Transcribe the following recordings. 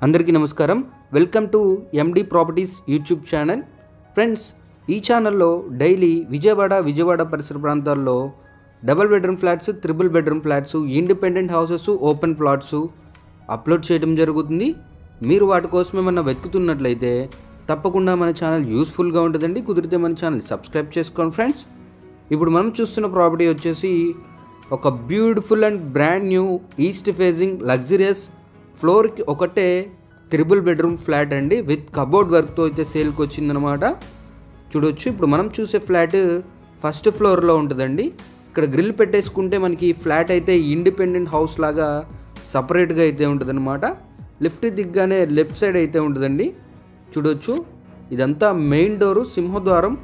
అందరికీ నమస్కారం. Welcome to MD properties YouTube channel. Friends, ఈ ఛానల్లో డైలీ విజయవాడ పరిసర ప్రాంతాల్లో double bedroom flats, triple bedroom flats, independent houses, open plots upload చేయడం జరుగుతుంది. మీరు వాటి కోసం ఏమన్నా వెతుకుతున్నట్లయితే తప్పకుండా మన ఛానల్ యూస్ఫుల్గా ఉంటుందండి. కుదిరితే మన ఛానల్ సబ్స్క్రైబ్ చేసుకోండి. ఫ్రెండ్స్, ఇప్పుడు మనం చూస్తున్న ప్రాపర్టీ వచ్చేసి ఒక beautiful and brand new east facing luxurious ఫ్లోర్కి ఒకటే ట్రిపుల్ బెడ్రూమ్ ఫ్లాట్ అండి, విత్ కబోర్డ్ వర్క్తో అయితే సేల్కి వచ్చిందనమాట. చూడొచ్చు, ఇప్పుడు మనం చూసే ఫ్లాట్ ఫస్ట్ ఫ్లోర్లో ఉంటుందండి. ఇక్కడ గ్రిల్ పెట్టేసుకుంటే మనకి ఫ్లాట్ అయితే ఇండిపెండెంట్ హౌస్ లాగా సపరేట్గా అయితే ఉంటుందన్నమాట. లిఫ్ట్ దిగ్గానే లెఫ్ట్ సైడ్ అయితే ఉంటుందండి. చూడొచ్చు, ఇదంతా మెయిన్ డోరు, సింహద్వారం.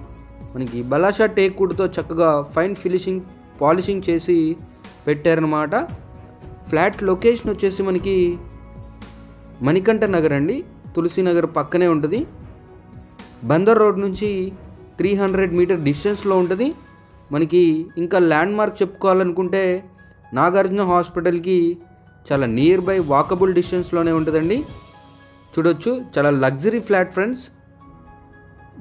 మనకి బలాషా టేక్వుడ్తో చక్కగా ఫైన్ ఫినిషింగ్ పాలిషింగ్ చేసి పెట్టారనమాట. ఫ్లాట్ లొకేషన్ వచ్చేసి మనకి మణికంఠ నగర్ అండి, తులసి నగర్ పక్కనే ఉంటుంది. బందర్ రోడ్ నుంచి 300 మీటర్ డిస్టెన్స్లో ఉంటుంది. మనకి ఇంకా ల్యాండ్ మార్క్ చెప్పుకోవాలనుకుంటే నాగార్జున హాస్పిటల్కి చాలా నియర్ బై వాకబుల్ డిస్టెన్స్లోనే ఉంటుందండి. చూడొచ్చు, చాలా luxury flat friends,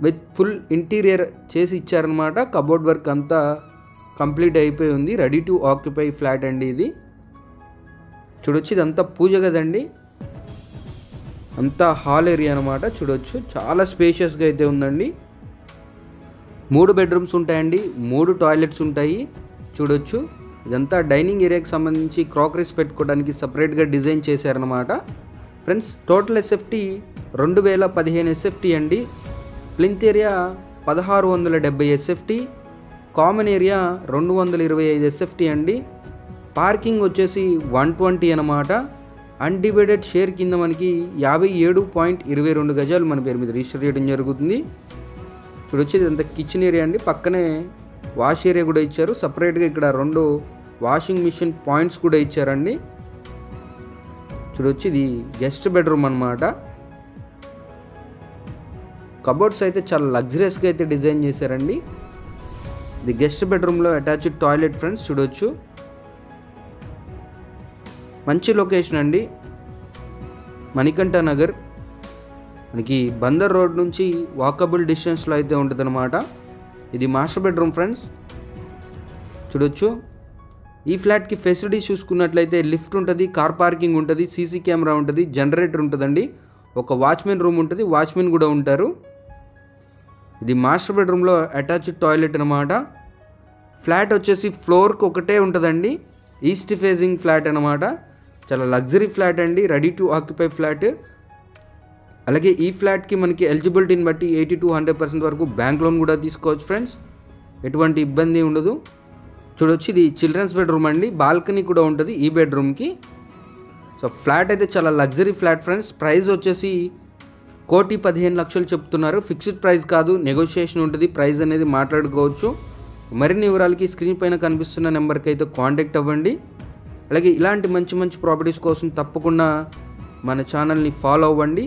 with full interior చేసి ఇచ్చారనమాట. కబోర్డ్ వర్క్ అంతా కంప్లీట్ అయిపోయి ఉంది. రెడీ టు ఆక్యుపై ఫ్లాట్ అండి ఇది. చూడొచ్చు, ఇదంతా పూజ గదండి, అంతా హాల్ ఏరియా అనమాట. చూడొచ్చు, చాలా స్పేషియస్గా అయితే ఉందండి. 3 బెడ్రూమ్స్ ఉంటాయండి, 3 టాయిలెట్స్ ఉంటాయి. చూడొచ్చు, ఇదంతా డైనింగ్ ఏరియాకి సంబంధించి క్రాకరీస్ పెట్టుకోవడానికి సపరేట్గా డిజైన్ చేశారనమాట. ఫ్రెండ్స్, టోటల్ ఎస్ఎఫ్టీ 2015 ఎస్ఎఫ్టీ అండి. Plinth area 1670 SFT, common area 225 SFT అండి. పార్కింగ్ వచ్చేసి 120 అనమాట. అన్డివైడెడ్ షేర్ కింద మనకి 57.22 గజాలు మన పేరు మీద రిజిస్టర్ చేయడం జరుగుతుంది. ఇప్పుడు వచ్చేది అంత కిచెన్ ఏరియా అండి, పక్కనే వాష్ ఏరియా కూడా ఇచ్చారు. సపరేట్గా ఇక్కడ 2 వాషింగ్ మిషన్ పాయింట్స్ కూడా ఇచ్చారండి. చూడొచ్చు, ఇది గెస్ట్ బెడ్రూమ్ అనమాట. కబోర్డ్స్ అయితే చాలా లగ్జరియస్గా అయితే డిజైన్ చేశారండి. ఇది గెస్ట్ బెడ్రూమ్లో అటాచ్డ్ టాయిలెట్ ఫ్రెండ్స్. చూడొచ్చు, మంచి లొకేషన్ అండి, మణికంఠ నగర్. మనకి బందర్ రోడ్ నుంచి వాకబుల్ డిస్టెన్స్లో అయితే ఉంటుందన్నమాట. ఇది మాస్టర్ బెడ్రూమ్ ఫ్రెండ్స్. చూడొచ్చు, ఈ ఫ్లాట్కి ఫెసిలిటీస్ చూసుకున్నట్లయితే లిఫ్ట్ ఉంటుంది, కార్ పార్కింగ్ ఉంటుంది, సీసీ కెమెరా ఉంటుంది, జనరేటర్ ఉంటుందండి, ఒక వాచ్మెన్ రూమ్ ఉంటుంది, వాచ్మెన్ కూడా ఉంటారు. ఇది మాస్టర్ బెడ్రూమ్లో అటాచ్డ్ టాయిలెట్ అనమాట. ఫ్లాట్ వచ్చేసి ఫ్లోర్కి ఒకటే ఉంటుందండి, ఈస్ట్ ఫేజింగ్ ఫ్లాట్ అనమాట. చాలా లగ్జరీ ఫ్లాట్ అండి, రెడీ టు ఆక్యుపై ఫ్లాట్. అలాగే ఈ ఫ్లాట్కి మనకి ఎలిజిబిలిటీని బట్టి 80 to 100% వరకు బ్యాంక్ లోన్ కూడా తీసుకోవచ్చు ఫ్రెండ్స్, ఎటువంటి ఇబ్బంది ఉండదు. చూడొచ్చు, ఇది చిల్డ్రన్స్ బెడ్రూమ్ అండి, బాల్కనీ కూడా ఉంటుంది ఈ బెడ్రూమ్కి. సో ఫ్లాట్ అయితే చాలా లగ్జరీ ఫ్లాట్ ఫ్రెండ్స్. ప్రైస్ వచ్చేసి 1,15,00,000 చెప్తున్నారు. ఫిక్స్డ్ ప్రైస్ కాదు, నెగోషియేషన్ ఉంటుంది, ప్రైస్ అనేది మాట్లాడుకోవచ్చు. మరిన్ని వివరాలకి స్క్రీన్ పైన కనిపిస్తున్న నెంబర్కి అయితే కాంటాక్ట్ అవ్వండి. అలాగే ఇలాంటి మంచి మంచి ప్రాపర్టీస్ కోసం తప్పకుండా మన ఛానల్ని ఫాలో అవ్వండి.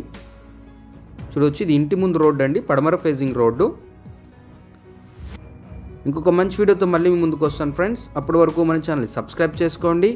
చూడవచ్చు, ఇది ఇంటి ముందు రోడ్డు అండి, పడమర ఫేజింగ్ రోడ్డు. ఇంకొక మంచి వీడియోతో మళ్ళీ మీ ముందుకు వస్తాను ఫ్రెండ్స్. అప్పటి వరకు మన ఛానల్ని సబ్స్క్రైబ్ చేసుకోండి.